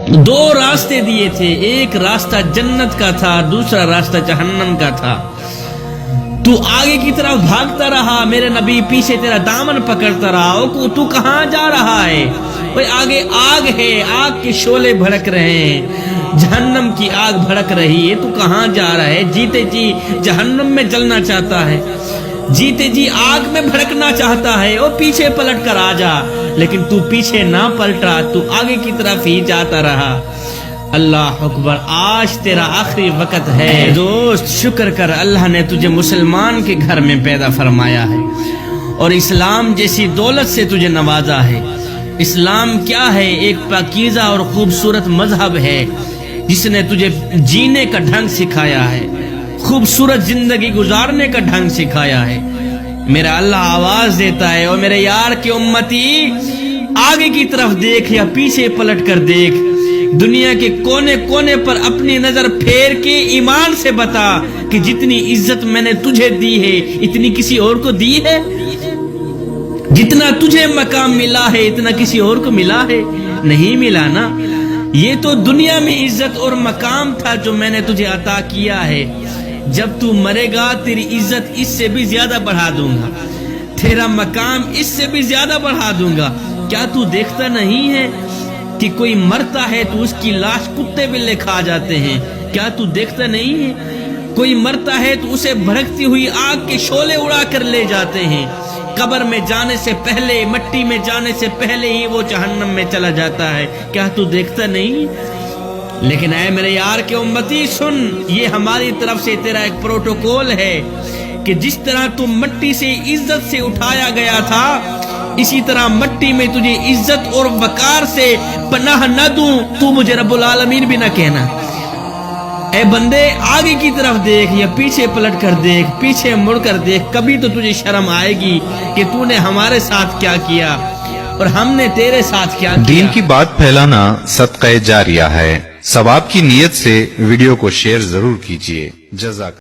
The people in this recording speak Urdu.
دو راستے دیے تھے، ایک راستہ جنت کا تھا، دوسرا راستہ جہنم کا تھا۔ تو آگے کی طرف بھاگتا رہا، میرے نبی پیچھے تیرا دامن پکڑتا رہا۔ تو کہاں جا رہا ہے؟ بھئی آگے آگ ہے، آگ کے شعلے بھڑک رہے ہیں، جہنم کی آگ بھڑک رہی ہے، تو کہاں جا رہا ہے؟ جیتے جی جہنم میں جلنا چاہتا ہے، جیتے جی آگ میں بھڑکنا چاہتا ہے، او پیچھے پلٹ کر آ جا۔ لیکن تو پیچھے نہ پلٹا، تو آگے کی طرف ہی جاتا رہا۔ اللہ اکبر، آج تیرا آخری وقت ہے دوست، شکر کر اللہ نے تجھے مسلمان کے گھر میں پیدا فرمایا ہے اور اسلام جیسی دولت سے تجھے نوازا ہے۔ اسلام کیا ہے؟ ایک پاکیزہ اور خوبصورت مذہب ہے جس نے تجھے جینے کا ڈھنگ سکھایا ہے، خوبصورت زندگی گزارنے کا ڈھنگ سکھایا ہے۔ میرا اللہ آواز دیتا ہے، اور میرے یار کی امتی آگے کی طرف دیکھ یا پیچھے پلٹ کر دیکھ، دنیا کے کونے کونے پر اپنی نظر پھیر کے ایمان سے بتا کہ جتنی عزت میں نے تجھے دی ہے اتنی کسی اور کو دی ہے؟ جتنا تجھے مقام ملا ہے اتنا کسی اور کو ملا ہے؟ نہیں ملا نا۔ یہ تو دنیا میں عزت اور مقام تھا جو میں نے تجھے عطا کیا ہے۔ جب تو مرے گا تیری عزت اس سے بھی زیادہ بڑھا دوں گا، تیرا مقام اس سے بھی زیادہ بڑھا دوں گا۔ کیا تو دیکھتا نہیں ہے کہ کوئی مرتا ہے تو اس کی لاش کتے بلے کھا جاتے ہیں؟ کیا تو دیکھتا نہیں ہے کوئی مرتا ہے تو اسے بھڑکتی ہوئی آگ کے شعلے اڑا کر لے جاتے ہیں؟ قبر میں جانے سے پہلے، مٹی میں جانے سے پہلے ہی وہ جہنم میں چلا جاتا ہے۔ کیا تو دیکھتا نہیں؟ لیکن اے میرے یار کے امتی سن، یہ ہماری طرف سے تیرا ایک پروٹوکول ہے کہ جس طرح تو مٹی سے عزت سے اٹھایا گیا تھا، اسی طرح مٹی میں تجھے عزت اور وقار سے پناہ نہ دوں تو مجھے رب العالمین بھی نہ کہنا۔ اے بندے آگے کی طرف دیکھ یا پیچھے پلٹ کر دیکھ، پیچھے مڑ کر دیکھ، کبھی تو تجھے شرم آئے گی کہ تو نے ہمارے ساتھ کیا کیا اور ہم نے تیرے ساتھ کیا کیا۔ دین کی بات پھیلانا صدقہ جاریہ ہے، ثواب کی نیت سے ویڈیو کو شیئر ضرور کیجیے۔ جزاک